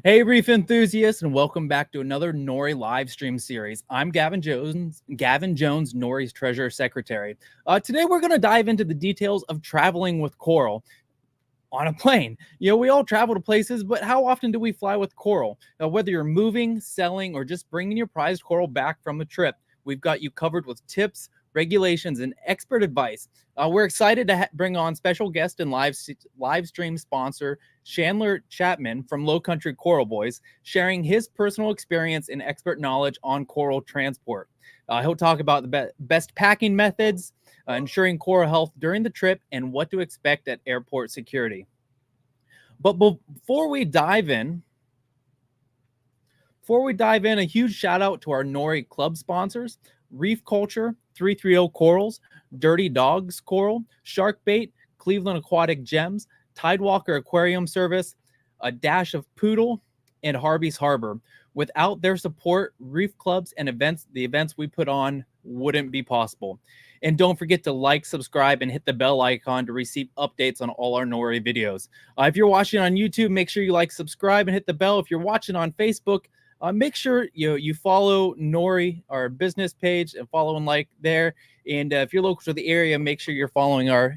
Hey, Reef enthusiasts, and welcome back to another Nori live stream series. I'm Gavin Jones, Nori's Treasurer Secretary. Today, we're going to dive into the details of traveling with coral on a plane. We all travel to places, but how often do we fly with coral? Now, whether you're moving, selling, or just bringing your prized coral back from a trip, we've got you covered with tips, regulations, and expert advice. We're excited to bring on special guest and live stream sponsor Chandler Chapman from Low Country Coral Boys, sharing his personal experience and expert knowledge on coral transport. He'll talk about the best packing methods, ensuring coral health during the trip, and what to expect at airport security. But before we dive in, a huge shout out to our Nori Club sponsors: Reef Culture, 330 Corals, Dirty Dogs Coral, Shark Bait, Cleveland Aquatic Gems, Tidewalker Aquarium Service, A Dash of Poodle, and Harvey's Harbor. Without their support, Reef Clubs and the events we put on wouldn't be possible. And don't forget to like, subscribe, and hit the bell icon to receive updates on all our Nori videos. If you're watching on YouTube, make sure you like, subscribe, and hit the bell. If you're watching on Facebook, make sure you follow Nori, our business page, and follow and like there. And if you're local to the area, make sure you're following a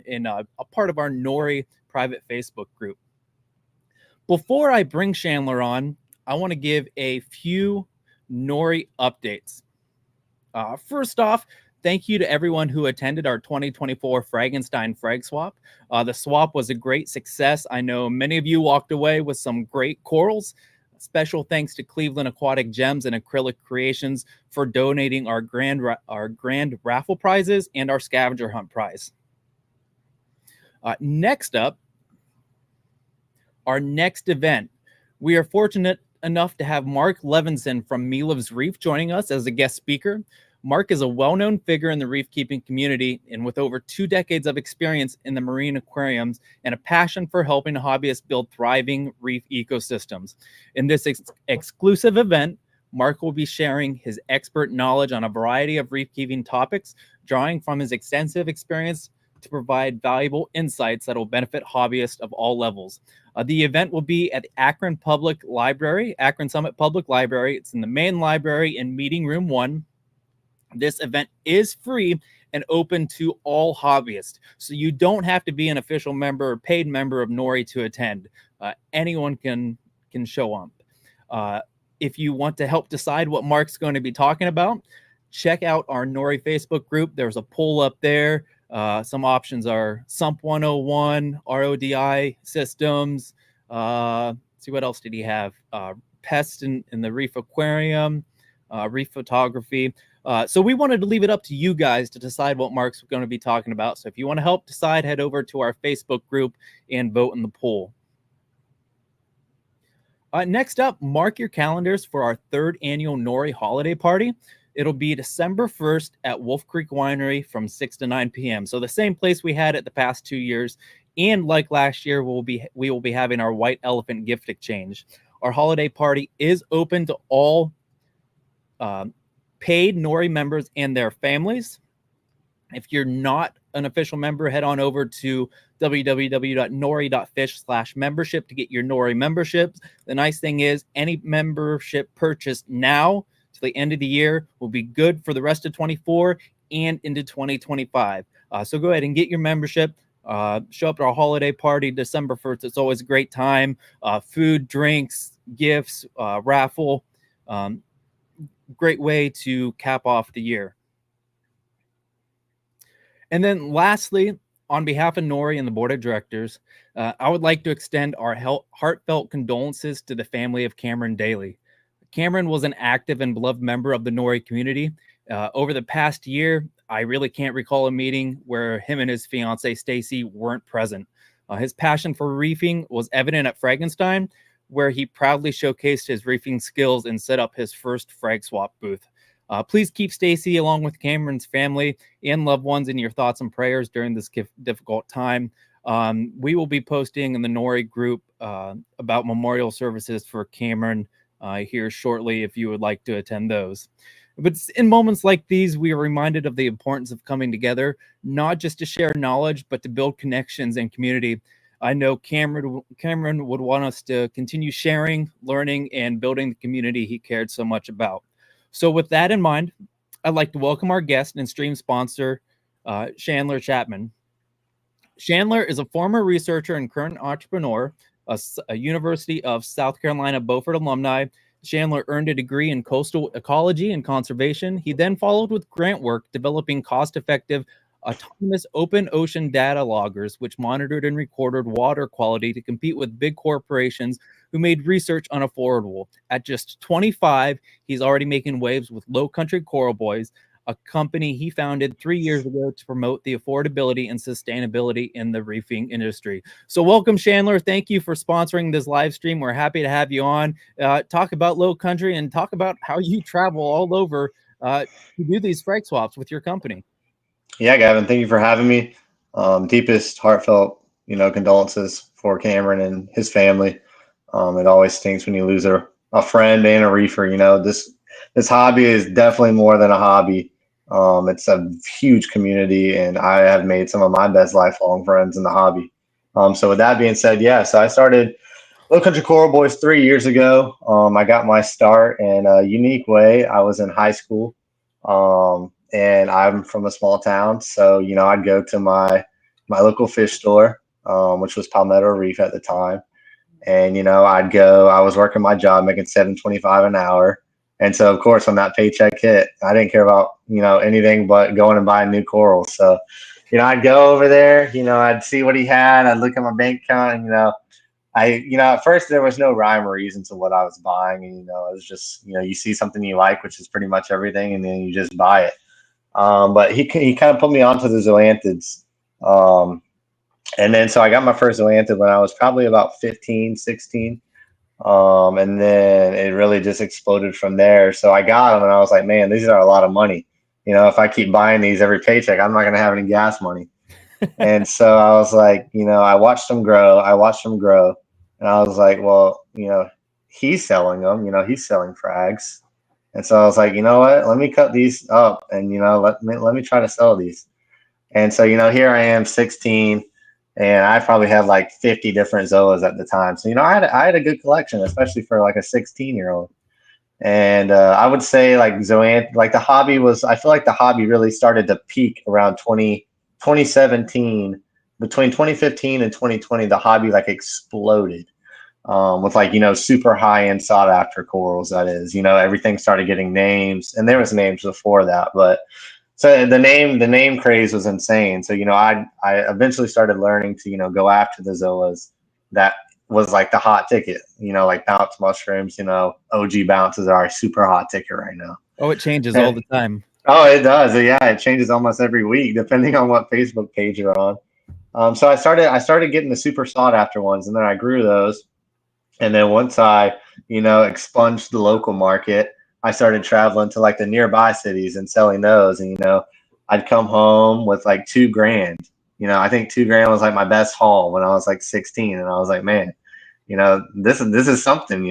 part of our Nori private Facebook group. Before I bring Chandler on, I want to give a few Nori updates. First off, thank you to everyone who attended our 2024 Frankenstein Frag Swap. The swap was a great success. I know many of you walked away with some great corals. Special thanks to Cleveland Aquatic Gems and Acrylic Creations for donating our grand raffle prizes and our scavenger hunt prize. Next up, our next event. We are fortunate enough to have Mark Levinson from Milov's Reef joining us as a guest speaker. Mark is a well-known figure in the reef keeping community, and with over 2 decades of experience in the marine aquariums and a passion for helping hobbyists build thriving reef ecosystems. In this exclusive event, Mark will be sharing his expert knowledge on a variety of reef keeping topics, drawing from his extensive experience to provide valuable insights that will benefit hobbyists of all levels. The event will be at the Akron Summit Public Library. It's in the main library in Meeting Room 1. This event is free and open to all hobbyists, so you don't have to be an official member or paid member of Nori to attend. Anyone can show up. If you want to help decide what Mark's going to be talking about, check out our Nori Facebook group. There's a poll up there. Some options are Sump 101, RODI systems. See, what else did he have? Pests in the reef aquarium, reef photography. So we wanted to leave it up to you guys to decide what Mark's going to be talking about. So if you want to help decide, head over to our Facebook group and vote in the poll. Next up, mark your calendars for our 3rd annual Nori holiday party. It'll be December 1st at Wolf Creek Winery from 6 to 9 p.m. So the same place we had it the past 2 years. And like last year, we will be having our White Elephant gift exchange. Our holiday party is open to all paid Nori members and their families. If you're not an official member, head on over to www.nori.fish/membership to get your Nori memberships. The nice thing is any membership purchased now to the end of the year will be good for the rest of 24 and into 2025. So go ahead and get your membership. Show up to our holiday party December 1st. It's always a great time. Food, drinks, gifts, raffle. Great way to cap off the year. And then lastly, on behalf of Nori and the board of directors, I would like to extend our heartfelt condolences to the family of Cameron Daly. Cameron was an active and beloved member of the Nori community. Over the past year, I really can't recall a meeting where him and his fiancee Stacy weren't present. His passion for reefing was evident at Frankenstein, where he proudly showcased his reefing skills and set up his first frag swap booth. Please keep Stacy along with Cameron's family and loved ones in your thoughts and prayers during this difficult time. We will be posting in the Nori group about memorial services for Cameron here shortly if you would like to attend those. But in moments like these, we are reminded of the importance of coming together, not just to share knowledge, but to build connections and community. I know Cameron would want us to continue sharing, learning, and building the community he cared so much about. So with that in mind, I'd like to welcome our guest and stream sponsor, Chandler Chapman. Chandler is a former researcher and current entrepreneur, a University of South Carolina Beaufort alumni. Chandler earned a degree in coastal ecology and conservation. He then followed with grant work developing cost-effective autonomous open ocean data loggers, which monitored and recorded water quality to compete with big corporations who made research unaffordable. At just 25, he's already making waves with Low Country Coral Boys, a company he founded 3 years ago to promote the affordability and sustainability in the reefing industry. So welcome, Chandler. Thank you for sponsoring this live stream. We're happy to have you on. Talk about Low Country and talk about how you travel all over to do these frag swaps with your company. Yeah, Gavin, thank you for having me. Deepest heartfelt, condolences for Cameron and his family. It always stings when you lose a friend and a reefer. This hobby is definitely more than a hobby. It's a huge community, and I have made some of my best lifelong friends in the hobby. So with that being said, yeah, so I started Low Country Coral Boys 3 years ago. I got my start in a unique way. I was in high school, and I'm from a small town, so I'd go to my local fish store, which was Palmetto Reef at the time, and I'd go. I was working my job, making $7.25 an hour, and so of course when that paycheck hit, I didn't care about anything but going and buying new corals. So I'd go over there. I'd see what he had. I'd look at my bank account, and at first there was no rhyme or reason to what I was buying, and it was just you see something you like, which is pretty much everything, and then you just buy it. But he kind of put me onto the zoanthids. And then so I got my first zoanthid when I was probably about 15, 16. And then it really just exploded from there. So I got them and I was like, man, these are a lot of money. If I keep buying these every paycheck, I'm not going to have any gas money. And so I was like, I watched them grow. And I was like, well, he's selling them, he's selling frags. And so I was like, you know what? Let me cut these up, and let me try to sell these. And so here I am, 16, and I probably had like 50 different zoas at the time. So I had a good collection, especially for like a 16-year-old. And I would say like the hobby was. I feel like the hobby really started to peak around 2017. Between 2015 and 2020, the hobby like exploded. With like super high end sought after corals. That is, everything started getting names, and there was names before that, but so the name craze was insane. So I eventually started learning to go after the zoas that was like the hot ticket. Like bounce mushrooms. OG bounces are a super hot ticket right now. Oh, it changes all the time. Oh, it does. Yeah, it changes almost every week depending on what Facebook page you're on. So I started getting the super sought after ones, and then I grew those. And then once I, expunged the local market, I started traveling to like the nearby cities and selling those. And, I'd come home with like $2,000. I think $2,000 was like my best haul when I was like 16. And I was like, man, this is something,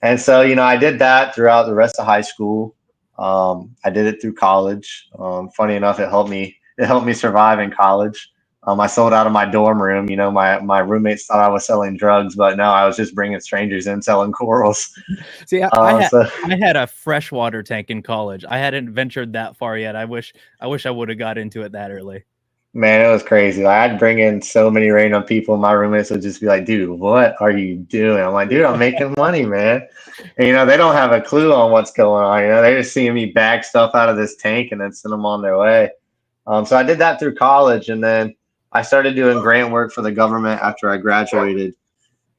And so, I did that throughout the rest of high school. I did it through college. Funny enough, it helped me survive in college. I sold out of my dorm room. My roommates thought I was selling drugs, but no, I was just bringing strangers in selling corals. See, I had a freshwater tank in college. I hadn't ventured that far yet. I wish I would have got into it that early. Man, it was crazy. Like, I'd bring in so many random people. My roommates would just be like, dude, what are you doing? I'm like, dude, I'm making money, man. And, they don't have a clue on what's going on. They're just seeing me bag stuff out of this tank and then send them on their way. So I did that through college, and then I started doing grant work for the government after I graduated.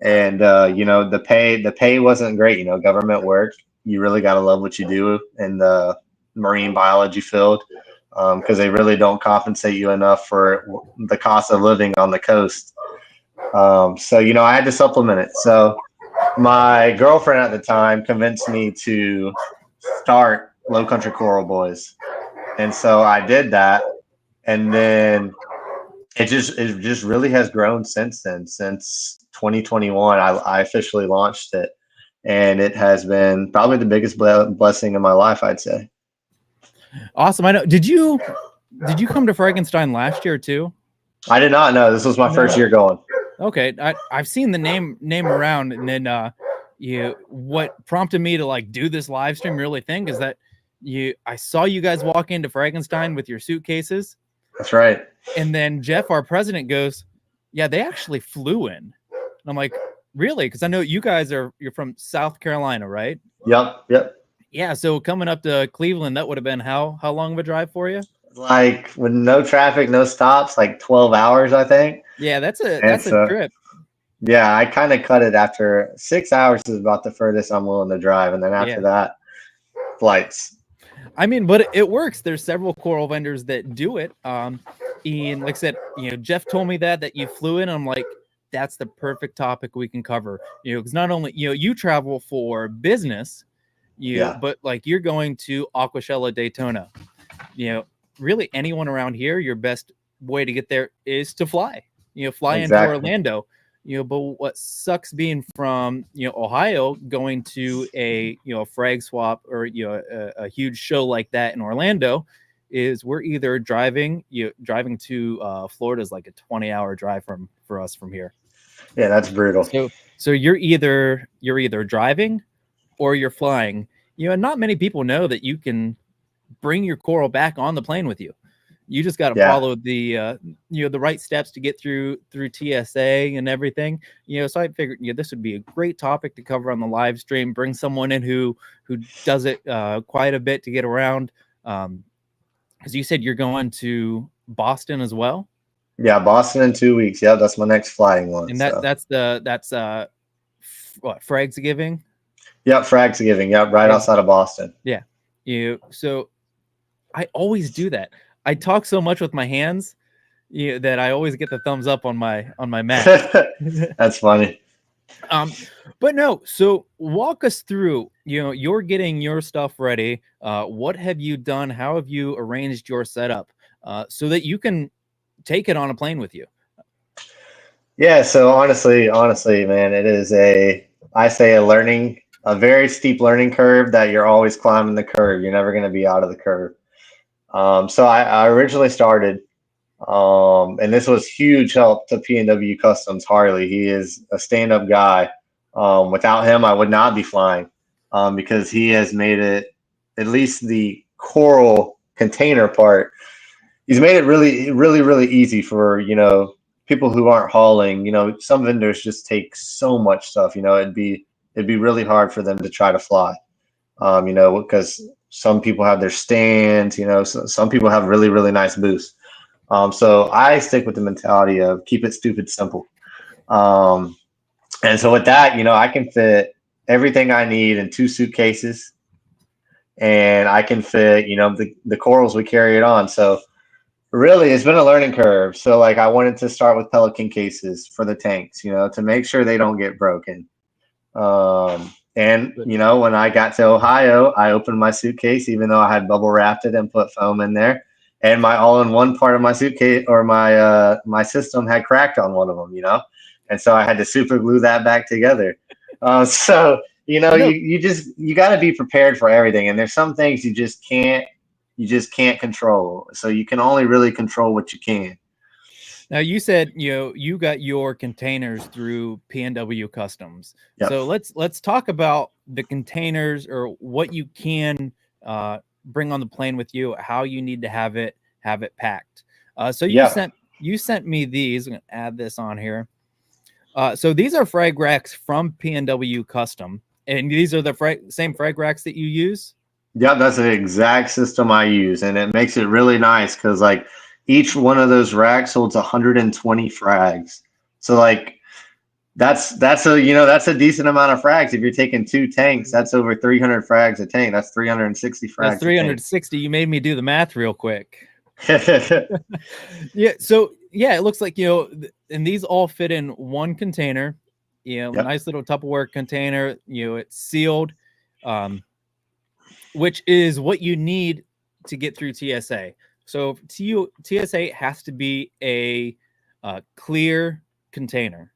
And, the pay wasn't great. Government work, you really got to love what you do in the marine biology field, because they really don't compensate you enough for the cost of living on the coast. So, I had to supplement it. So my girlfriend at the time convinced me to start Low Country Coral Boys. And so I did that. And then it just really has grown since then. Since 2021, I officially launched it, and it has been probably the biggest blessing in my life, I'd say. Awesome. I know. Did you come to Frankenstein last year too? I did not know. This was my first year going. Okay, I've seen the name around, and then what prompted me to like do this live stream really thing is that I saw you guys walk into Frankenstein with your suitcases, That's right. and then Jeff, our president, goes, "Yeah, they actually flew in." And I'm like, "Really?" Because I know you're from South Carolina, right? Yep. Yep. Yeah, so coming up to Cleveland, that would have been how long of a drive for you? Like with no traffic, no stops, like 12 hours, I think. Yeah, And that's a so, trip. yeah, I kind of cut it after 6 hours is about the furthest I'm willing to drive. And then after Yeah. that, flights. I mean, but it works. There's several coral vendors that do it. And like I said, Jeff told me that you flew in. I'm like, that's the perfect topic we can cover. Because not only you travel for business, Yeah, but like you're going to Aquashella Daytona. You know, really anyone around here, your best way to get there is to fly. Fly into exactly. Orlando. But what sucks being from Ohio going to a frag swap or a huge show like that in Orlando is we're either driving to Florida is like a 20-hour drive for us from here. Yeah, that's brutal. So you're either driving or you're flying. And not many people know that you can bring your coral back on the plane with you. You just got to Yeah. follow the the right steps to get through TSA and everything. So I figured this would be a great topic to cover on the live stream. Bring someone in who does it quite a bit to get around. As you said, you're going to Boston as well, Yeah, Boston in 2 weeks. Yeah, that's my next flying one. and So, that's what Frags Giving. yep, Frags Giving. Yep, right Frags, outside of Boston. yeah. So I always do that. I talk so much with my hands that I always get the thumbs up on my Mac. That's funny. But no. So walk us through. You're getting your stuff ready. What have you done? How have you arranged your setup so that you can take it on a plane with you? Yeah, so honestly, man, it is I say a very steep learning curve that you're always climbing the curve. You're never going to be out of the curve. So I originally started, and this was huge help to P&W Customs Harley. He is a stand-up guy. Without him, I would not be flying, because he has made it, at least the coral container part, he's made it really, really, really easy for, people who aren't hauling. Some vendors just take so much stuff. It'd be really hard for them to try to fly. Because some people have their stands. Some people have really, really nice booths. So I stick with the mentality of keep it stupid simple. And so with that, I can fit everything I need in 2 suitcases, and I can fit, the corals we carry it on. So really, it's been a learning curve. So like I wanted to start with Pelican cases for the tanks, to make sure they don't get broken. And when I got to Ohio, I opened my suitcase, even though I had bubble wrapped it and put foam in there. And my all-in-one part of my suitcase, or my system, had cracked on one of them, and so I had to super glue that back together. So you got to be prepared for everything, and there's some things you just can't control. So you can only really control what you can. Now you said you got your containers through P&W Customs. Yep. So let's talk about the containers, or what you can bring on the plane with you, how you need to have it packed. So you sent me these. I'm gonna add this on here. So these are frag racks from P&W Custom, and these are the same frag racks that you use. Yeah, that's the exact system I use, and it makes it really nice because like each one of those racks holds 120 frags. So like that's a decent amount of frags. If you're taking 2 tanks, that's over 300 frags a tank. That's 360 frags. That's 360. You made me do the math real quick. A tank. Yeah. So yeah, it looks like and these all fit in one container. Yep. Nice little Tupperware container. It's sealed. Which is what you need to get through TSA. So TSA has to be a clear container.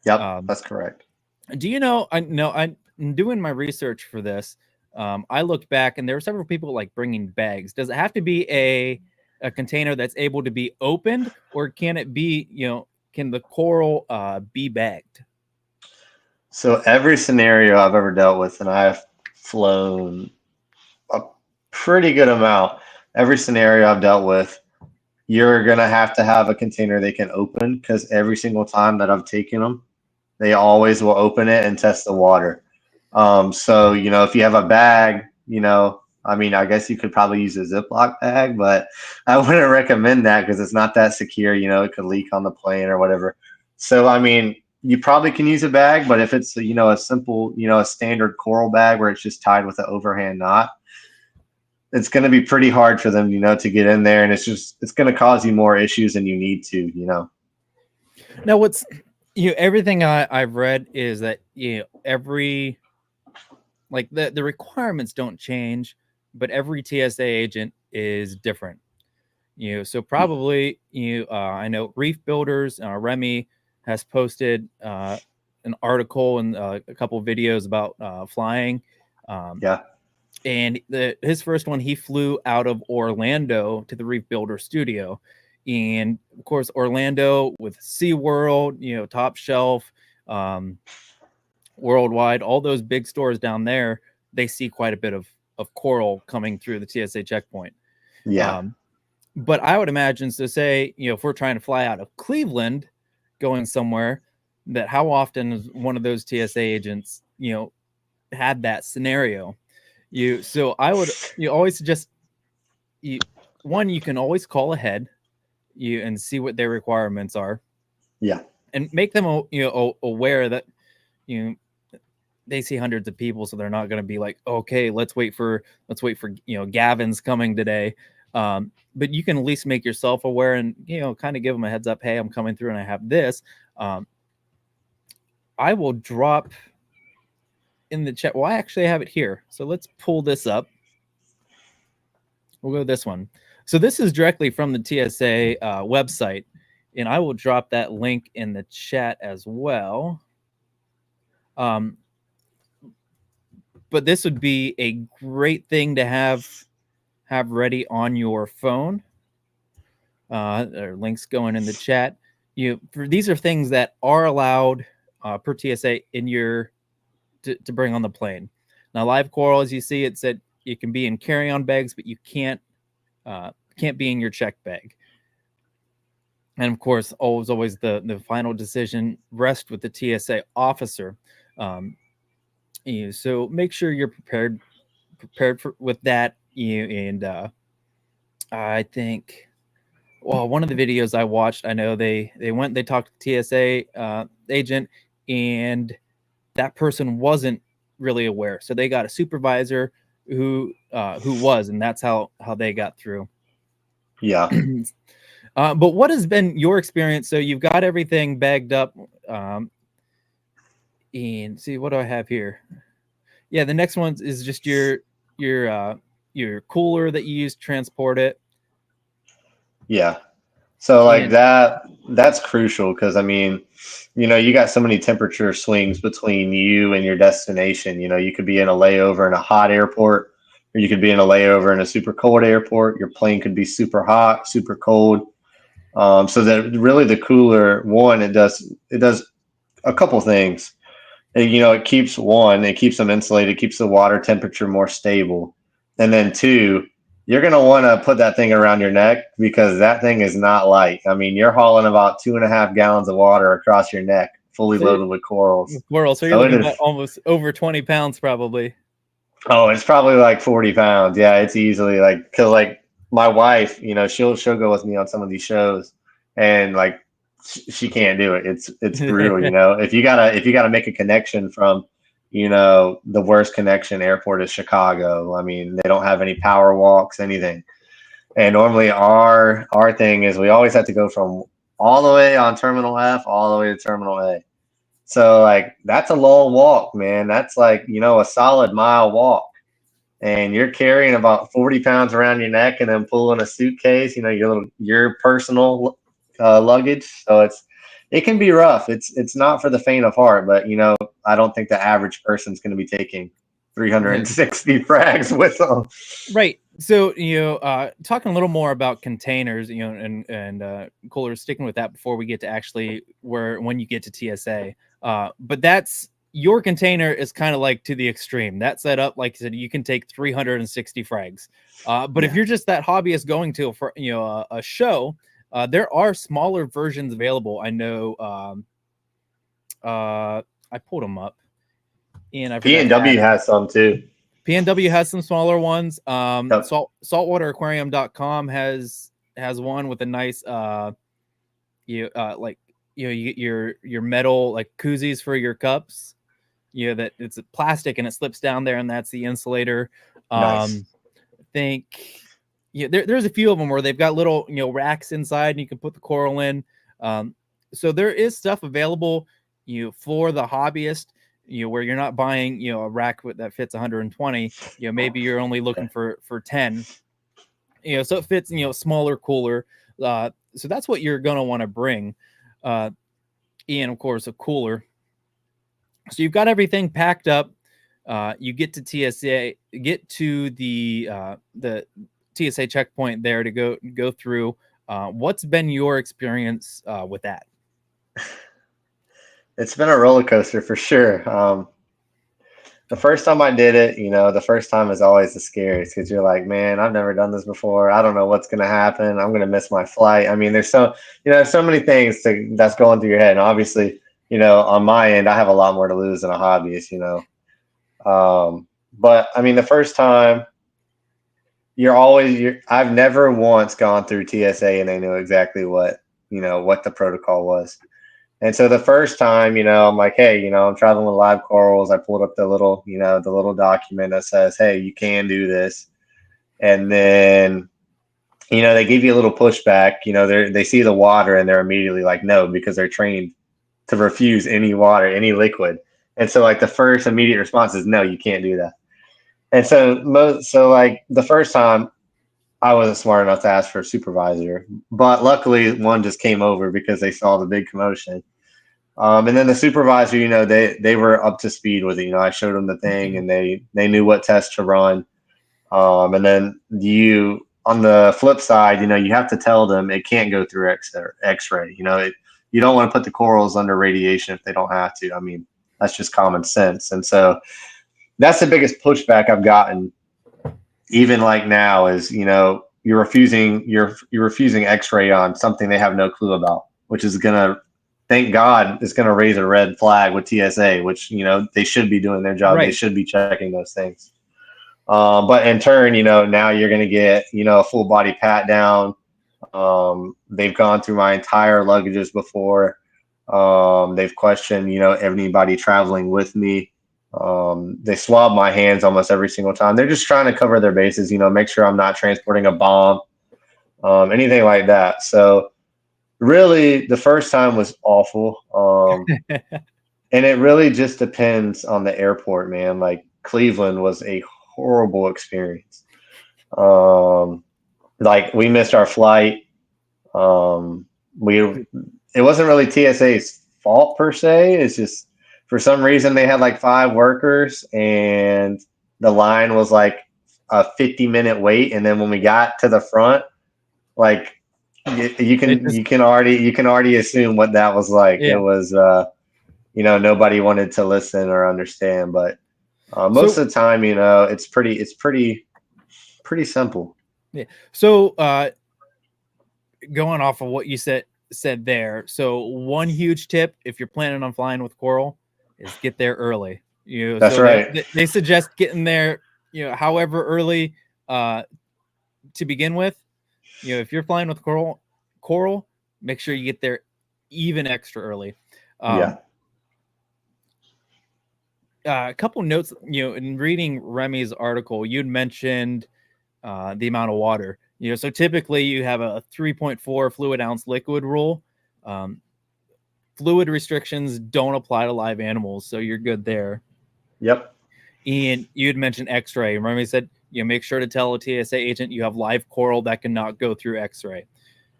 Yep, that's correct. Do you know? I'm doing my research for this. I looked back, and there were several people like bringing bags. Does it have to be a container that's able to be opened, or can it be can the coral be bagged? So every scenario I've ever dealt with, and I've flown a pretty good amount. Every scenario I've dealt with, you're gonna have to have a container they can open because every single time that I've taken them, they always will open it and test the water. So if you have a bag, I mean, I guess you could probably use a Ziploc bag, but I wouldn't recommend that because it's not that secure. It could leak on the plane or whatever. So I mean, you probably can use a bag, but if it's a simple, a standard coral bag where it's just tied with an overhand knot, it's going to be pretty hard for them, to get in there, and it's going to cause you more issues than you need to. Now, what's everything I've read is that every like the requirements don't change, but every TSA agent is different. So probably I know Reef Builders, Remy has posted an article and a couple of videos about flying. Yeah. And his first one, he flew out of Orlando to the Reef Builder studio. And of course, Orlando with SeaWorld, Top Shelf, Worldwide, all those big stores down there, they see quite a bit of coral coming through the TSA checkpoint. Yeah. But I would imagine, so say, if we're trying to fly out of Cleveland, going somewhere, that how often is one of those TSA agents, had that scenario? So I would always suggest you can always call ahead and see what their requirements are. Yeah. And make them aware that they see hundreds of people, so they're not going to be like, okay, let's wait for Gavin's coming today. But you can at least make yourself aware and kind of give them a heads up. Hey, I'm coming through and I have this. I will drop in the chat. Well, I actually have it here, so let's pull this up. We'll go this one. So this is directly from the TSA website, and I will drop that link in the chat as well. But this would be a great thing to have ready on your phone. There are links going in the chat. These are things that are allowed per TSA to bring on the plane. Now, live coral, as you see, it said you can be in carry-on bags, but you can't be in your check bag. And of course, always the final decision rests with the TSA officer. So make sure you're prepared with that. And I think, well, one of the videos I watched, I know they talked to TSA agent, and that person wasn't really aware, so they got a supervisor who was, and that's how they got through. Yeah. But what has been your experience? So you've got everything bagged up. And see, what do I have here? Yeah, the next one is just your cooler that you use to transport it. Yeah. So like that's crucial because I mean, you got so many temperature swings between you and your destination. You could be in a layover in a hot airport, or you could be in a layover in a super cold airport. Your plane could be super hot, super cold. So that really the cooler one, it does a couple things. It keeps them insulated, keeps the water temperature more stable. And then two, you're going to want to put that thing around your neck because that thing is not light. I mean, you're hauling about 2.5 gallons of water across your neck, fully loaded with corals. So you're looking at almost over 20 pounds probably. Oh, it's probably like 40 pounds. Yeah, it's easily because my wife, she'll go with me on some of these shows, and she can't do it. It's brutal. If you gotta make a connection from, the worst connection airport is Chicago. I mean, they don't have any power walks, anything. And normally our thing is we always have to go from all the way on Terminal F all the way to Terminal A. So that's a long walk, man. That's a solid mile walk. And you're carrying about 40 pounds around your neck and then pulling a suitcase, your personal luggage. So it can be rough. It's not for the faint of heart, but I don't think the average person's going to be taking 360 frags with them. Right. So, talking a little more about containers, and Kohler, sticking with that before we get to actually when you get to TSA. But that's your container is kind of like to the extreme. That setup, like I said, you can take 360 frags. But if you're just that hobbyist going to a show, there are smaller versions available. I know. I pulled them up, and I forgot to add P&W them. has some too. PNW has some smaller ones. Yep. Saltwateraquarium.com has one with a nice you get your metal like koozies for your cups. That it's plastic and it slips down there, and that's the insulator. Nice. I think there's a few of them where they've got little racks inside, and you can put the coral in. So there is stuff available for the hobbyist. Where you're not buying, a rack that fits 120, maybe you're only looking for 10, so it fits, smaller, cooler. So that's what you're going to want to bring. And of course, a cooler. So you've got everything packed up. You get to TSA, get to the TSA checkpoint there to go through. What's been your experience with that? It's been a roller coaster for sure. The first time I did it, the first time is always the scariest because you're like, man, I've never done this before. I don't know what's going to happen. I'm going to miss my flight. I mean, there's so many things that's going through your head. And obviously, on my end, I have a lot more to lose than a hobbyist, But I mean, the first time, I've never once gone through TSA and they knew exactly what the protocol was. And so the first time, I'm like, hey, I'm traveling with live corals. I pulled up the little document that says, hey, you can do this. And then, they give you a little pushback. They see the water and they're immediately like, no, because they're trained to refuse any water, any liquid. And so like the first immediate response is, no, you can't do that. And so like the first time, I wasn't smart enough to ask for a supervisor, but luckily one just came over because they saw the big commotion. And then the supervisor, they were up to speed with it. I showed them the thing and they knew what test to run. And then on the flip side, you have to tell them it can't go through X-ray. You don't want to put the corals under radiation if they don't have to. I mean, that's just common sense. And so that's the biggest pushback I've gotten. Even like now is, you're refusing X-ray on something they have no clue about, which is thank God it's going to raise a red flag with TSA, which, they should be doing their job. Right. They should be checking those things. But in turn, now you're going to get, a full body pat down. They've gone through my entire luggages before. They've questioned, anybody traveling with me. They swab my hands almost every single time. They're just trying to cover their bases, make sure I'm not transporting a bomb, anything like that. So really the first time was awful. And it really just depends on the airport, man. Like Cleveland was a horrible experience. Like we missed our flight. It wasn't really TSA's fault per se. It's just, for some reason, they had like 5 workers, and the line was like a 50-minute wait. And then when we got to the front, like you can already assume what that was like. Yeah. It was nobody wanted to listen or understand. But most of the time, it's pretty simple. Yeah. So going off of what you said there, so one huge tip if you're planning on flying with coral is get there early. That's so right. They suggest getting there, however early to begin with. If you're flying with coral, make sure you get there even extra early. Yeah. A couple notes, in reading Remy's article, you'd mentioned the amount of water. So typically you have a 3.4 fluid ounce liquid rule. Fluid restrictions don't apply to live animals, so you're good there. Yep. And you had mentioned X-ray. Remy said, make sure to tell a TSA agent you have live coral that cannot go through X-ray.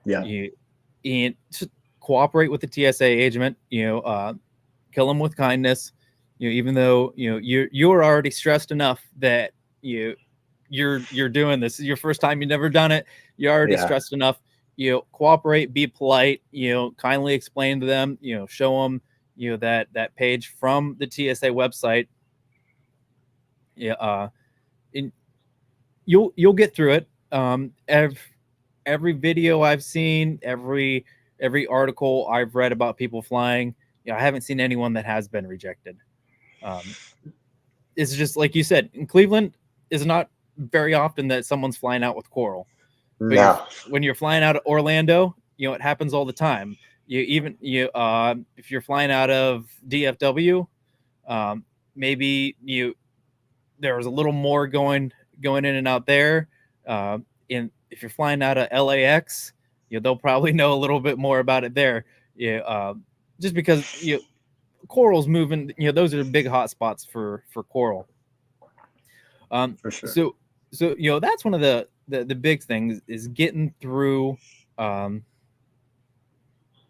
Yeah. And to cooperate with the TSA agent, kill them with kindness. even though you're already stressed enough that you're doing this. This is your first time. You've never done it. You're already Yeah. stressed enough. Cooperate, be polite. Kindly explain to them. Show them that page from the TSA website. Yeah, and you'll get through it. Every video I've seen, every article I've read about people flying, I haven't seen anyone that has been rejected. It's just like you said, in Cleveland is not very often that someone's flying out with coral. But No. when you're flying out of Orlando, it happens all the time. If you're flying out of DFW, maybe there was a little more going in and out there. If you're flying out of LAX, they'll probably know a little bit more about it there. Just because coral's moving. Those are big hot spots for coral. For sure. So that's one of the big things is getting through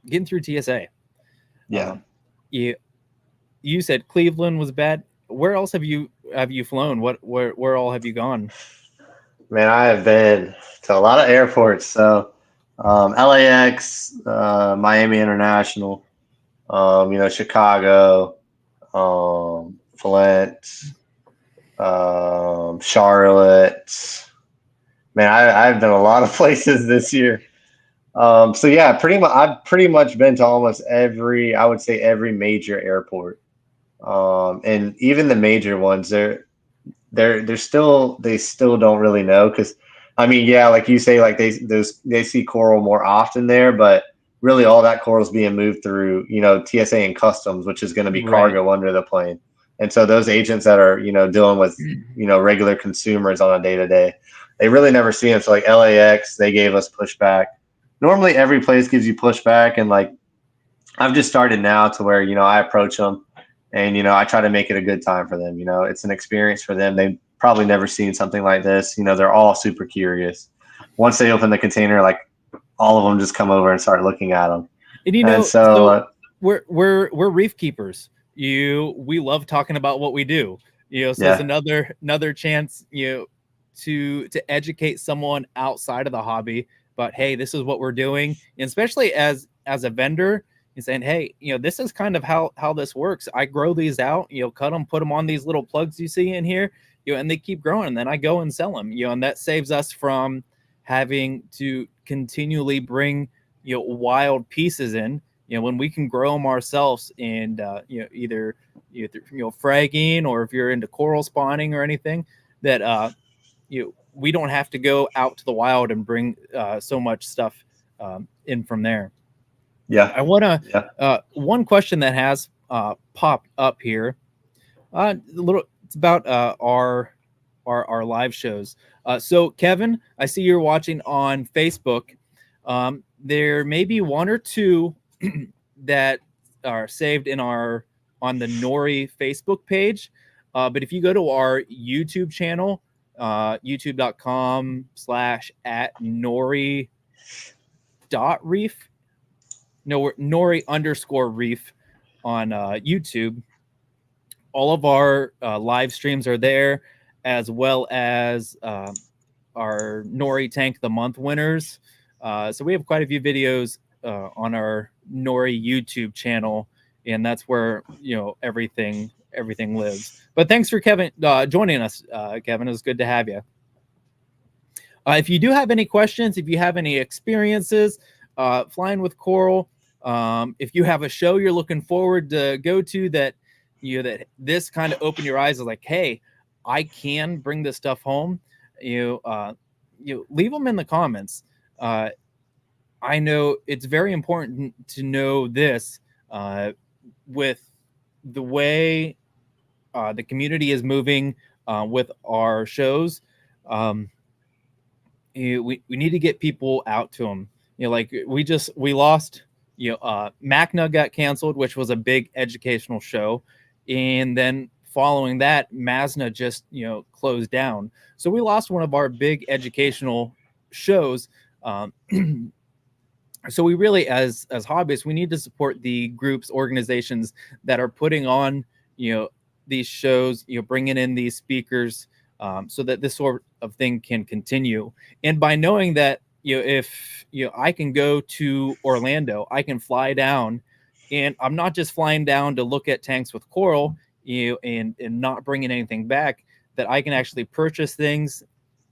TSA. Yeah. You said Cleveland was bad. Where else have you flown? Where all have you gone? Man, I have been to a lot of airports. So LAX, Miami International, Chicago, Flint, Charlotte. Man, I've been a lot of places this year. So yeah, I've pretty much been to almost I would say every major airport. And even the major ones, they still don't really know because, I mean, yeah, like you say, like they see coral more often there, but really all that coral is being moved through TSA and customs, which is going to be cargo under the plane. And so those agents that are dealing with regular consumers on a day to day, they really never see them. So like LAX, they gave us pushback. Normally every place gives you pushback, and like I've just started now to where I approach them. And, I try to make it a good time for them. It's an experience for them. They've probably never seen something like this. They're all super curious. Once they open the container, like all of them just come over and start looking at them. And so we're reef keepers. We love talking about what we do. So it's another chance, to educate someone outside of the hobby about, hey, this is what we're doing. And especially as a vendor, and saying, hey, this is kind of how this works. I grow these out, cut them, put them on these little plugs you see in here, and they keep growing. And then I go and sell them, and that saves us from having to continually bring, wild pieces in, when we can grow them ourselves and, either fragging, or if you're into coral spawning or anything that, we don't have to go out to the wild and bring so much stuff in from there. Yeah. I want to, one question that has popped up here, it's about our live shows. So Kevin, I see you're watching on Facebook. There may be one or two that are saved on the Nori Facebook page. But if you go to our YouTube channel, youtube.com/@Nori.Reef, Nori_Reef on YouTube. All of our live streams are there, as well as our Nori Tank of the Month winners. So we have quite a few videos on our Nori YouTube channel, and that's where everything lives. But thanks for Kevin joining us, Kevin. It was good to have you. If you do have any questions, if you have any experiences flying with coral, if you have a show you're looking forward to go to that that this kind of opened your eyes, is like, hey, I can bring this stuff home, leave them in the comments. I know it's very important to know this with the way the community is moving with our shows. We need to get people out to them. Like we lost, MACNA got canceled, which was a big educational show. And then following that, MASNA just, closed down. So we lost one of our big educational shows. So we really, as hobbyists, we need to support the groups, organizations that are putting on, these shows, bringing in these speakers, so that this sort of thing can continue. And by knowing that, if I can go to Orlando, I can fly down, and I'm not just flying down to look at tanks with coral, and not bringing anything back, that I can actually purchase things,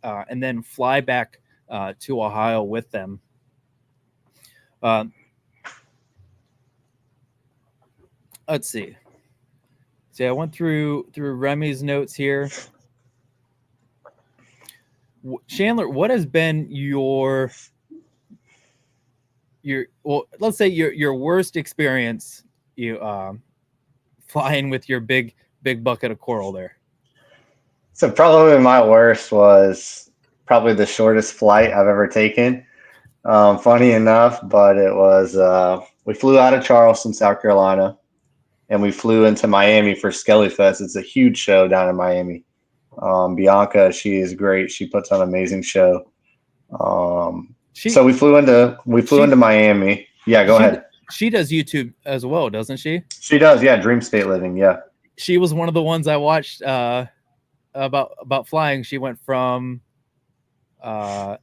and then fly back to Ohio with them. Let's see. See, I went through Remy's notes here. Chandler, what has been your well, let's say your worst experience flying with your big bucket of coral there? So probably my worst was probably the shortest flight I've ever taken. Funny enough, but it was we flew out of Charleston, South Carolina, and we flew into Miami for Skelly Fest. It's a huge show down in Miami. Bianca, she is great. She puts on an amazing show. So we flew into Miami. Yeah, go ahead. She does YouTube as well, doesn't she? She does, yeah. Dream State Living, yeah. She was one of the ones I watched about flying. She went from I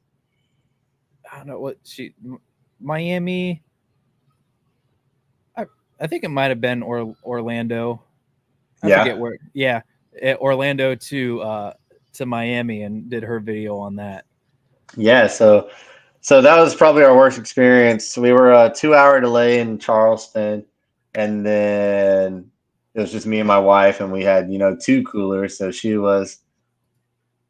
don't know what Miami. I think it might have been Orlando. I forget where. Yeah, Orlando to Miami, and did her video on that. Yeah, so that was probably our worst experience. We were a 2-hour delay in Charleston, and then it was just me and my wife, and we had 2 coolers. So she was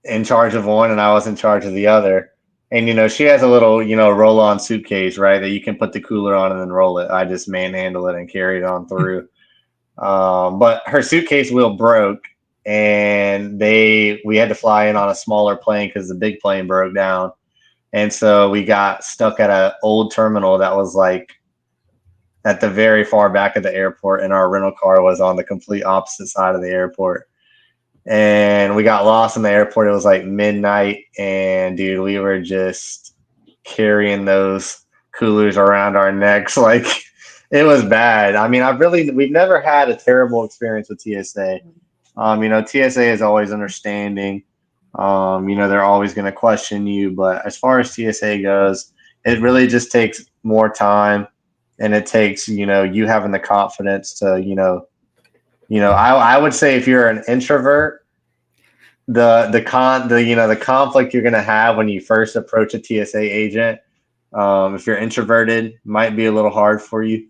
in charge of one, and I was in charge of the other. And she has a little roll-on suitcase, right, that you can put the cooler on and then roll it. I just manhandle it and carry it on through. But her suitcase wheel broke, and we had to fly in on a smaller plane because the big plane broke down. And so we got stuck at an old terminal that was like at the very far back of the airport, and our rental car was on the complete opposite side of the airport. And we got lost in the airport. It was like midnight, and dude, we were just carrying those coolers around our necks. Like, it was bad. I mean, we've never had a terrible experience with TSA. TSA is always understanding. They're always going to question you, but as far as TSA goes, it really just takes more time, and it takes, you having the confidence to, I would say if you're an introvert, the conflict you're going to have when you first approach a TSA agent, if you're introverted, might be a little hard for you.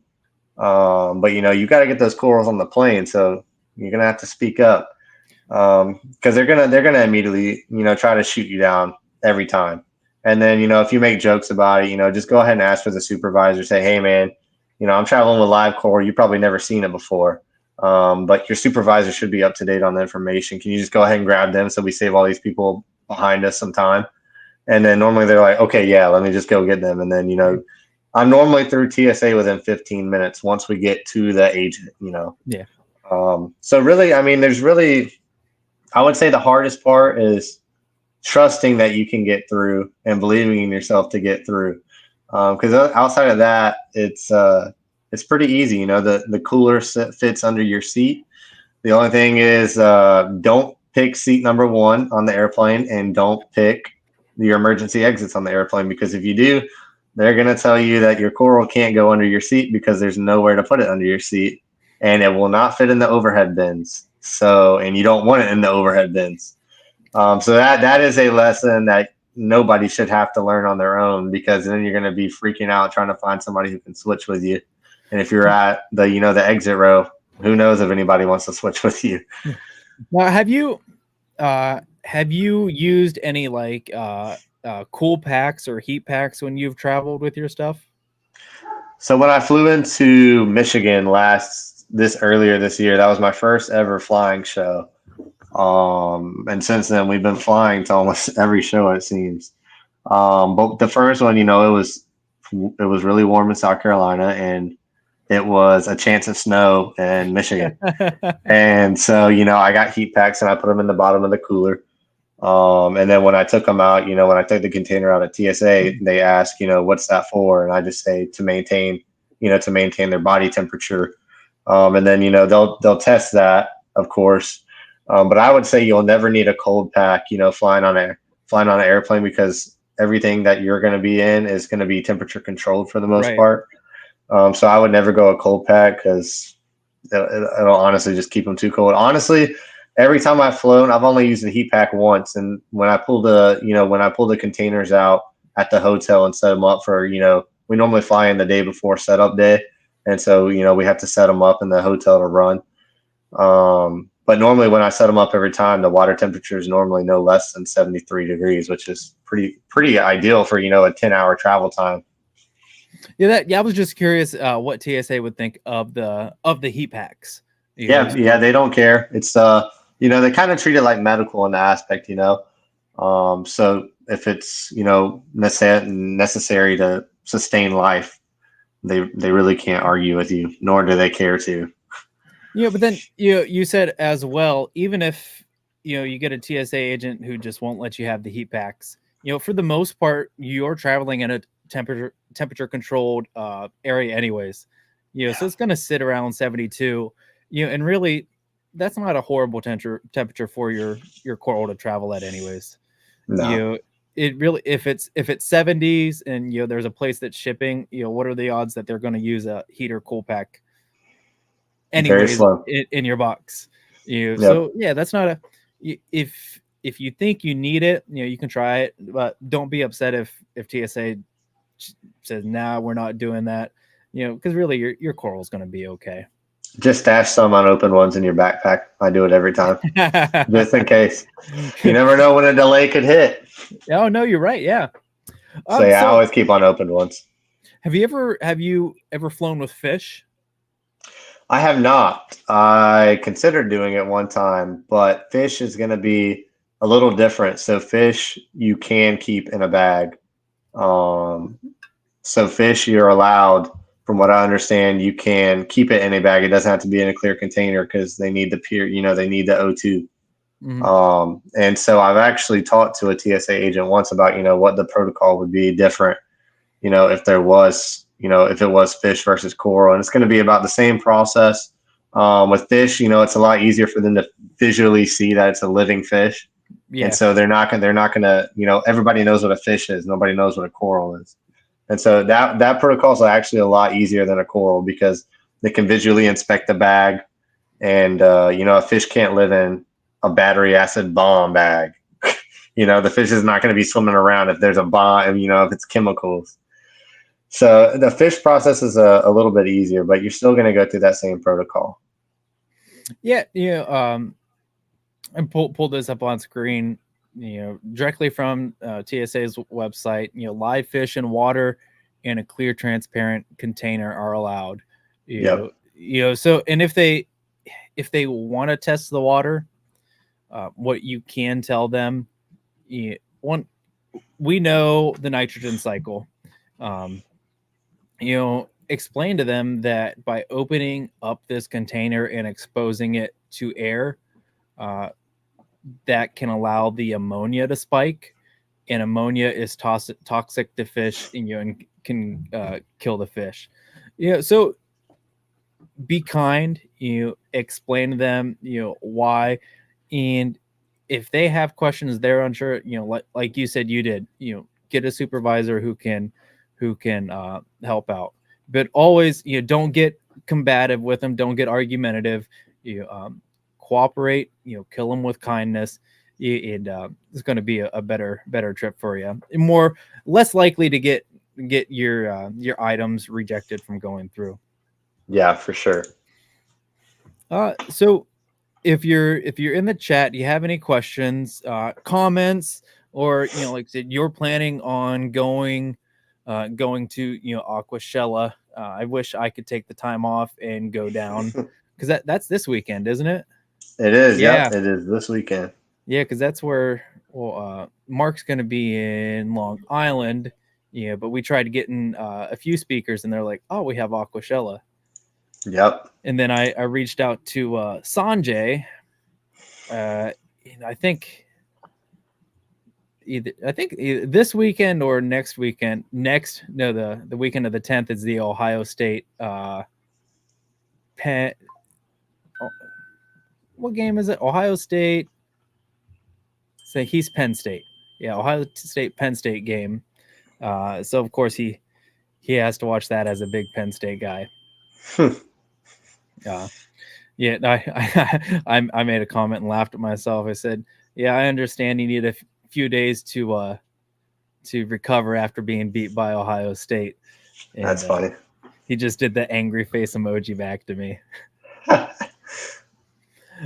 But you got to get those corals on the plane, so you're going to have to speak up. Because they're gonna immediately try to shoot you down every time. And then if you make jokes about it, just go ahead and ask for the supervisor. Say, hey man, I'm traveling with live coral. You've probably never seen it before, but your supervisor should be up to date on the information. Can you just go ahead and grab them so we save all these people behind us some time? And then normally they're like, okay, yeah, let me just go get them. And then I'm normally through TSA within 15 minutes once we get to the agent. Yeah. So really, I mean, I would say the hardest part is trusting that you can get through and believing in yourself to get through. Because outside of that, it's pretty easy. The cooler fits under your seat. The only thing is don't pick seat number 1 on the airplane, and don't pick your emergency exits on the airplane, because if you do, they're going to tell you that your coral can't go under your seat because there's nowhere to put it under your seat, and it will not fit in the overhead bins. So, and you don't want it in the overhead bins. So that is a lesson that nobody should have to learn on their own, because then you're going to be freaking out trying to find somebody who can switch with you. And if you're at the exit row, who knows if anybody wants to switch with you. Now, have you used any like cool packs or heat packs when you've traveled with your stuff? So when I flew into Michigan earlier this year, that was my first ever flying show. And since then we've been flying to almost every show, it seems. But the first one, it was really warm in South Carolina, and it was a chance of snow in Michigan. And so, I got heat packs and I put them in the bottom of the cooler. And then when I took them out, when I took the container out at TSA, they ask, what's that for? And I just say to maintain their body temperature. And then, they'll test that. of course. But I would say you'll never need a cold pack, flying on an airplane, because everything that you're going to be in is going to be temperature controlled for the most Right. part. So I would never go a cold pack, because it'll honestly just keep them too cold. Honestly, every time I've flown, I've only used the heat pack once, and when I pull the containers out at the hotel and set them up for, we normally fly in the day before setup day, and so we have to set them up in the hotel to run. But normally when I set them up every time, the water temperature is normally no less than 73 degrees, which is pretty ideal for, a 10-hour travel time. Yeah, I was just curious what TSA would think of the heat packs. Yeah, they don't care. It's they kind of treat it like medical in the aspect, So if it's necessary to sustain life, they really can't argue with you, nor do they care to. But then you said as well, even if you get a TSA agent who just won't let you have the heat packs, for the most part you're traveling in a temperature controlled area anyways. So it's going to sit around 72. And really that's not a horrible temperature for your coral to travel at anyways. No. It really, if it's 70s and there's a place that's shipping, what are the odds that they're going to use a heat or cool pack anyways in your box? Yep. So yeah, that's not a, if you think you need it, you can try it, but don't be upset if TSA says nah, we're not doing that, because really your coral is going to be okay. Just stash some unopened ones in your backpack. I do it every time, just in case. You never know when a delay could hit. Oh no, you're right. Yeah. So I always keep unopened ones. Have you ever flown with fish? I have not. I considered doing it one time, but fish is going to be a little different. So fish you can keep in a bag. So fish you're allowed, from what I understand, you can keep it in a bag. It doesn't have to be in a clear container, because they need they need the O2. Mm-hmm. And so I've actually talked to a TSA agent once about, what the protocol would be different, if there was, if it was fish versus coral. And it's going to be about the same process. With fish, it's a lot easier for them to visually see that it's a living fish. Yeah. And so they're not going to, everybody knows what a fish is. Nobody knows what a coral is. And so that protocol is actually a lot easier than a coral, because they can visually inspect the bag. And, a fish can't live in a battery acid bomb bag. The fish is not going to be swimming around if there's a bomb, if it's chemicals. So the fish process is a little bit easier, but you're still going to go through that same protocol. Yeah. And pull this up on screen, directly from TSA's website. Live fish in water in a clear, transparent container are allowed. So, and if they want to test the water, what you can tell them, one, we know the nitrogen cycle. Explain to them that by opening up this container and exposing it to air, that can allow the ammonia to spike, and ammonia is toxic to fish, and can kill the fish. So be kind. Explain to them why, and if they have questions they're unsure, like you said you did, get a supervisor who can help out. But always, don't get combative with them, don't get argumentative. Cooperate, kill them with kindness, and it's going to be a better trip for you, and less likely to get your items rejected from going through. Yeah, for sure. So if you're in the chat, do you have any questions, comments, or like I said, you're planning on going to Aquashella? I wish I could take the time off and go down, because that's this weekend, isn't it? It is. Yeah. Yep, it is this weekend. Yeah, because that's where Mark's going to be in Long Island. But we tried getting a few speakers, and they're like, "Oh, we have Aquashella." Yep. And then I reached out to Sanjay. I think either this weekend or next weekend. The weekend of the 10th is the Ohio State what game is it? Ohio State. So he's Penn State. Yeah, Ohio State Penn State game. So of course he has to watch that as a big Penn State guy. Yeah, I made a comment and laughed at myself. I said, "Yeah, I understand you need a few days to recover after being beat by Ohio State." And That's funny. he just did the angry face emoji back to me.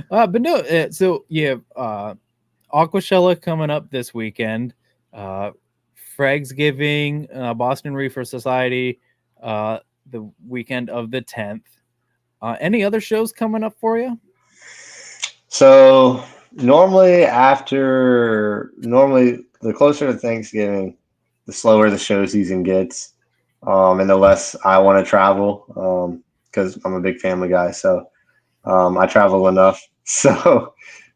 But no, so yeah, Aquashella coming up this weekend. Fragsgiving, Boston Reefer Society, the weekend of the 10th. Any other shows coming up for you? So normally the closer to Thanksgiving, the slower the show season gets, and the less I want to travel, because I'm a big family guy. So I travel enough. So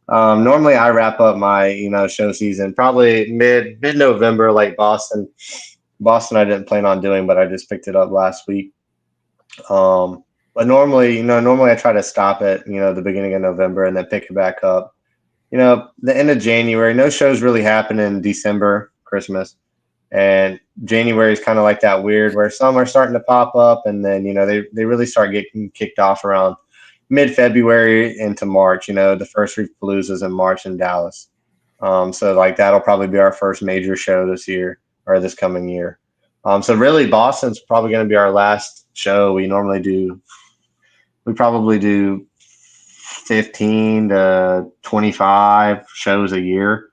normally I wrap up my show season probably mid November, like Boston. Boston I didn't plan on doing, but I just picked it up last week. But normally I try to stop at the beginning of November and then pick it back up. The end of January. No shows really happen in December, Christmas, and January is kind of like that weird where some are starting to pop up, and then they really start getting kicked off around mid-February into March. The first Reef Palooza is in March in Dallas. So like that'll probably be our first major show this year or this coming year. So really Boston's probably going to be our last show. We probably do 15 to 25 shows a year.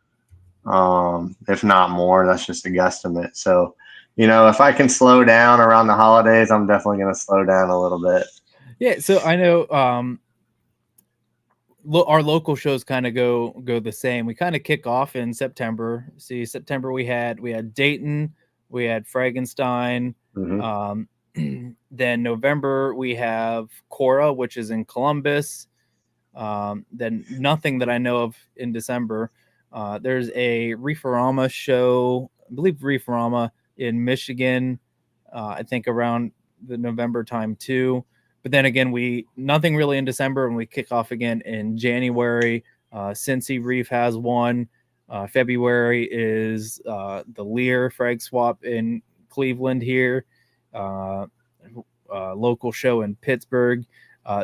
If not more. That's just a guesstimate. So, if I can slow down around the holidays, I'm definitely going to slow down a little bit. Yeah, so I know our local shows kind of go the same. We kind of kick off in September. See, September we had Dayton, we had Frankenstein. Then November we have Cora, which is in Columbus. Then nothing that I know of in December. There's a Reeferama show, I believe Reeferama in Michigan. I think around the November time too. But then again, nothing really in December, and we kick off again in January. Cincy Reef has one. February is the Lear Frag Swap in Cleveland here. Local show in Pittsburgh.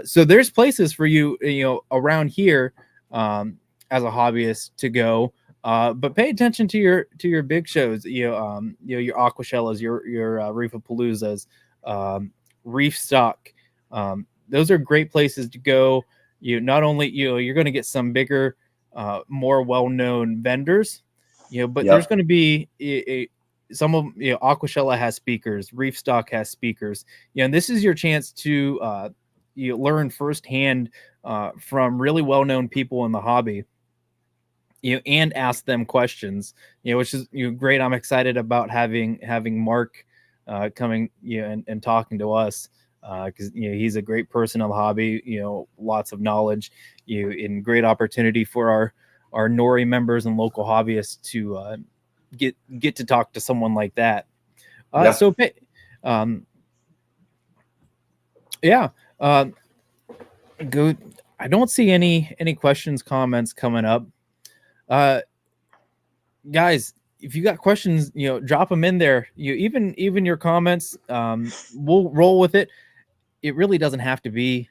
So there's places for you, around here as a hobbyist to go. But pay attention to your big shows. Your Aquashellas, your Reefapaloozas, Reef Stock. Those are great places to go. Not only you're going to get some bigger, more well-known vendors, but there's going to be some of Aquashella has speakers, Reef Stock has speakers, and this is your chance to learn firsthand from really well-known people in the hobby, and ask them questions, which is great. I'm excited about having Mark coming and talking to us, because he's a great person in the hobby, lots of knowledge, and great opportunity for our Nori members and local hobbyists to get to talk to someone like that. So go. I don't see any questions, comments coming up. Guys, if you got questions, drop them in there. Even your comments, we'll roll with it. It really doesn't have to be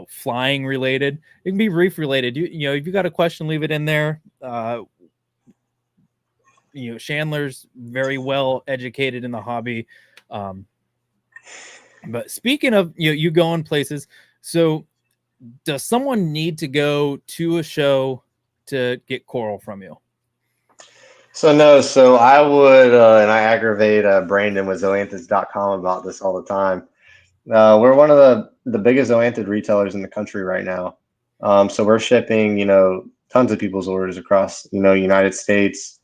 flying related. It can be reef related. If you got a question, leave it in there. Chandler's very well educated in the hobby. But speaking of you going places, so does someone need to go to a show to get coral from you? So no, so I would, and I aggravate Brandon with zoanthids.com about this all the time. We're one of the biggest zoanthid retailers in the country right now. So we're shipping, tons of people's orders across, United States.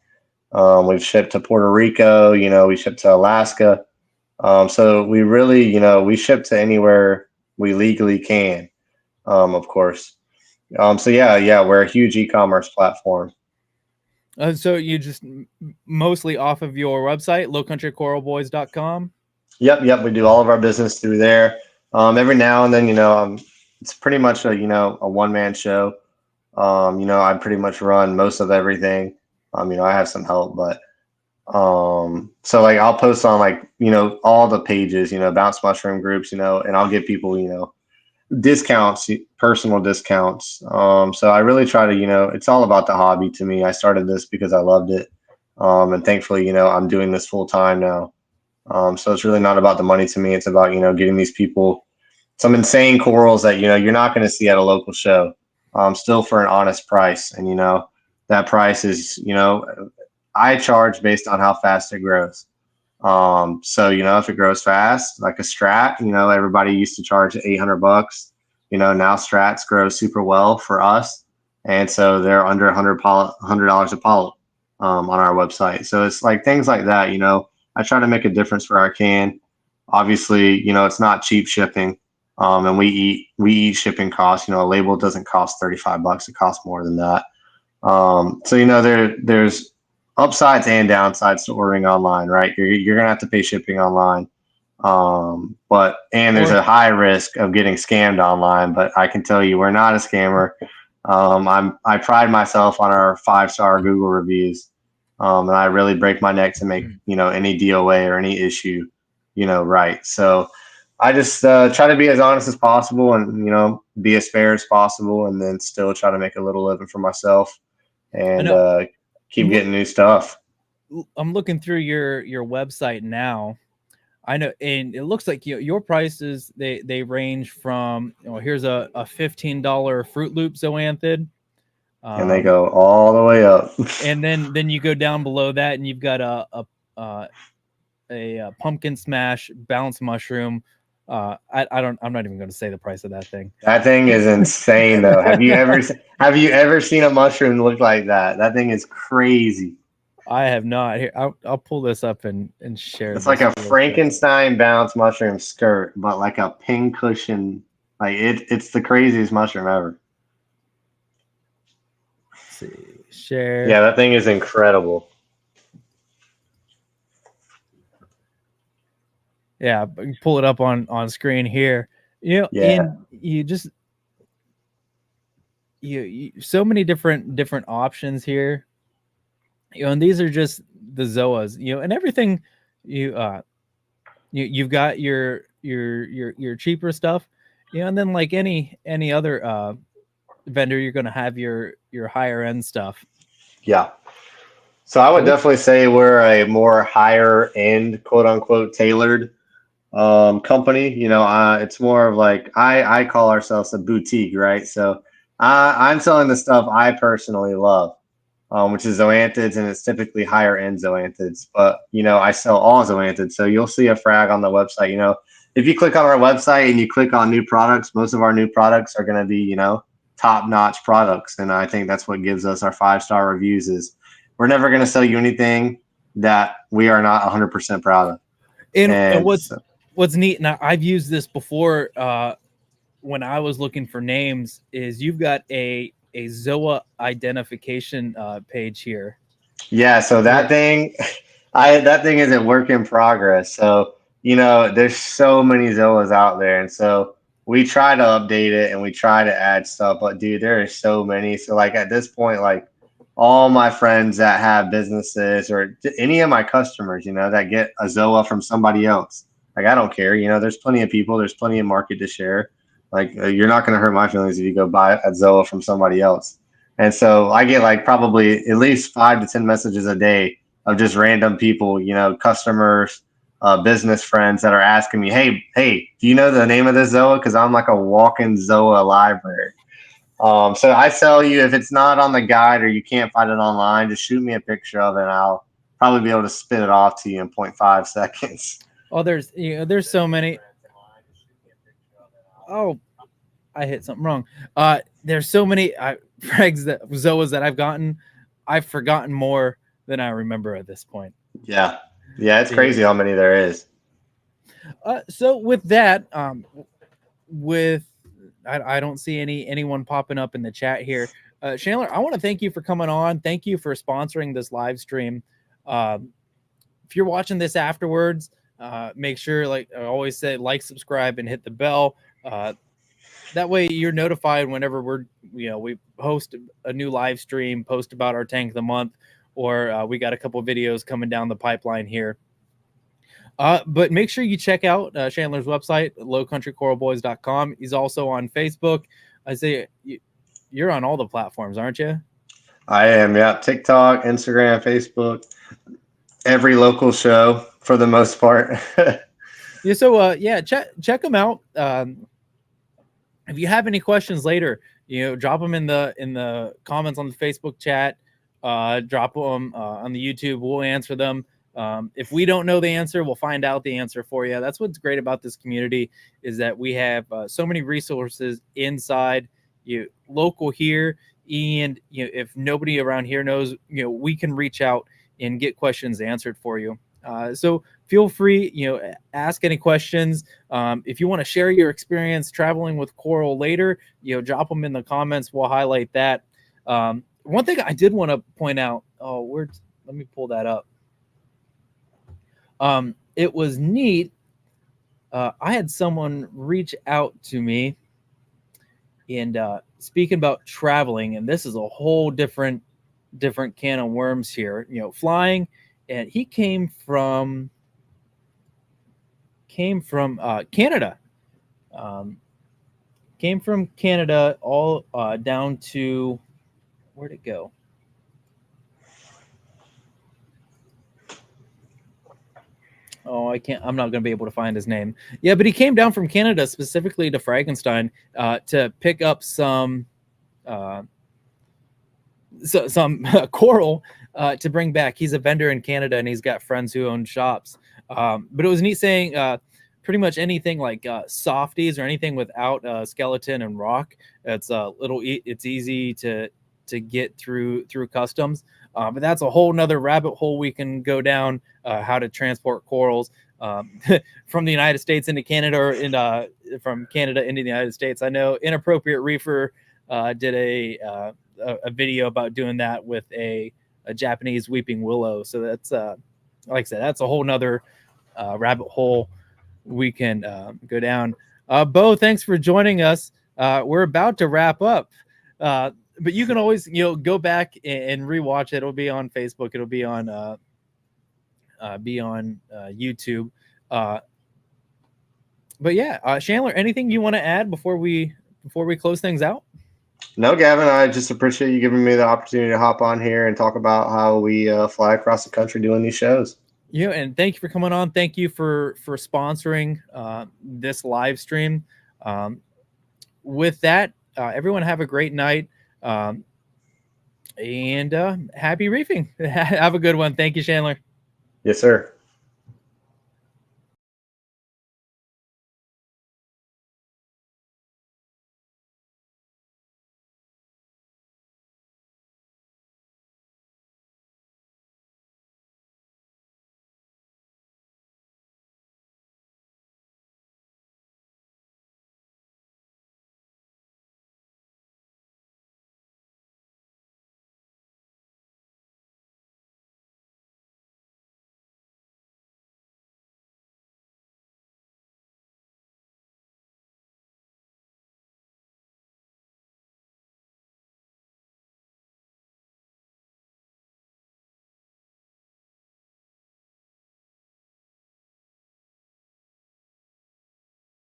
We've shipped to Puerto Rico, we ship to Alaska. So we really, we ship to anywhere we legally can, of course. So yeah, we're a huge e-commerce platform. So you just mostly off of your website, lowcountrycoralboys.com? Yep. We do all of our business through there. Every now and then, I'm it's pretty much a a one-man show. I pretty much run most of everything. I have some help, but so like I'll post on like all the pages, bounce mushroom groups, and I'll give people discounts, personal discounts. So I really try to, it's all about the hobby to me. I started this because I loved it. And thankfully, I'm doing this full time now. So it's really not about the money to me. It's about, getting these people some insane corals that, you're not going to see at a local show, still for an honest price. And, that price is, I charge based on how fast it grows. So if it grows fast, like a strat, everybody used to charge $800. Now strats grow super well for us, and so they're under $100 a polyp on our website. So it's like things like that. I try to make a difference where I can. Obviously, it's not cheap shipping, and we eat shipping costs. A label doesn't cost $35; it costs more than that. So there's upsides and downsides to ordering online, right? You're gonna have to pay shipping online, and there's a high risk of getting scammed online. But I can tell you, we're not a scammer. I pride myself on our 5-star Google reviews, and I really break my neck to make any DOA or any issue, right. So I just try to be as honest as possible, and be as fair as possible, and then still try to make a little living for myself, and keep getting new stuff. I'm looking through your website now. I know, and it looks like your prices they range from here's a $15 Fruit Loop zoanthid, and they go all the way up. And then you go down below that, and you've got a pumpkin smash bounce mushroom. I'm not even going to say the price of that thing. That thing is insane, though. Have you ever seen a mushroom look like that? That thing is crazy. I have not. Here, I'll pull this up and share. It's like a Frankenstein bounce mushroom skirt, but like a pin cushion. Like it's the craziest mushroom ever. Let's see, share. Yeah, that thing is incredible. Yeah, pull it up on screen here. And you just you so many different options here. And these are just the zoas, and everything you've got your cheaper stuff, and then like any other vendor, you're going to have your higher end stuff. Yeah. So I would definitely say we're a more higher end, quote unquote, tailored company. It's more of like I call ourselves a boutique, right? So I'm selling the stuff I personally love, which is zoanthids, and it's typically higher end zoanthids. But I sell all zoanthids, so you'll see a frag on the website. If you click on our website and you click on new products, most of our new products are going to be top notch products, and I think that's what gives us our 5-star reviews. Is we're never going to sell you anything that we are not 100% proud of. And what's neat, and I've used this before when I was looking for names, is you've got a ZOA identification page here. Yeah, so that thing is a work in progress. So there's so many ZOAs out there, and so we try to update it and we try to add stuff, but dude, there are so many. So like at this point, like all my friends that have businesses or any of my customers, that get a ZOA from somebody else, like I don't care. There's plenty of people, there's plenty of market to share. Like you're not going to hurt my feelings if you go buy a ZOA from somebody else. And so I get like probably at least 5 to 10 messages a day of just random people, customers, business friends that are asking me, hey, do you know the name of this ZOA? Because I'm like a walk-in ZOA library. So I tell you, if it's not on the guide or you can't find it online, just shoot me a picture of it, and I'll probably be able to spit it off to you in 0.5 seconds. Oh, there's so many. Oh, I hit something wrong. There's so many ZOAs that I've gotten. I've forgotten more than I remember at this point. Yeah, it's crazy how many there is. So with that, I don't see anyone popping up in the chat here. Chandler, I want to thank you for coming on. Thank you for sponsoring this live stream. If you're watching this afterwards, make sure, like I always say, like, subscribe, and hit the bell. that way you're notified whenever we host a new live stream, post about our tank of the month, or we got a couple of videos coming down the pipeline here. But make sure you check out Chandler's website, lowcountrycoralboys.com. He's also on Facebook. I say you're on all the platforms, aren't you? I am, yeah. TikTok, Instagram, Facebook, every local show for the most part. Yeah. So yeah, check them out. If you have any questions later, drop them in the comments on the Facebook chat. Drop them on the YouTube. We'll answer them. If we don't know the answer, we'll find out the answer for you. That's what's great about this community, is that we have so many resources inside local here. And if nobody around here knows, we can reach out and get questions answered for you. So feel free, ask any questions. If you want to share your experience traveling with coral later, drop them in the comments. We'll highlight that. One thing I did want to point out, let me pull that up. It was neat. I had someone reach out to me and speaking about traveling, and this is a whole different can of worms here, flying. And he came from Canada. Came from Canada all down to, where'd it go? Oh, I'm not going to be able to find his name. Yeah, but he came down from Canada specifically to Frankenstein to pick up some coral to bring back. He's a vendor in Canada, and he's got friends who own shops. But it was neat saying pretty much anything like softies or anything without skeleton and rock. It's easy to get through customs. But that's a whole nother rabbit hole we can go down, how to transport corals from the United States into Canada, or from Canada into the United States. I know Inappropriate Reefer did a video about doing that with a Japanese weeping willow. So that's, like I said, that's a whole nother rabbit hole we can go down. Bo, thanks for joining us. We're about to wrap up. But you can always, go back and rewatch it. It'll be on Facebook. It'll be on YouTube. But yeah, Chandler, anything you want to add before we close things out? No, Gavin, I just appreciate you giving me the opportunity to hop on here and talk about how we fly across the country doing these shows. And thank you for coming on. Thank you for sponsoring this live stream. With that, everyone have a great night. And happy reefing. Have a good one. Thank you, Chandler. Yes, sir.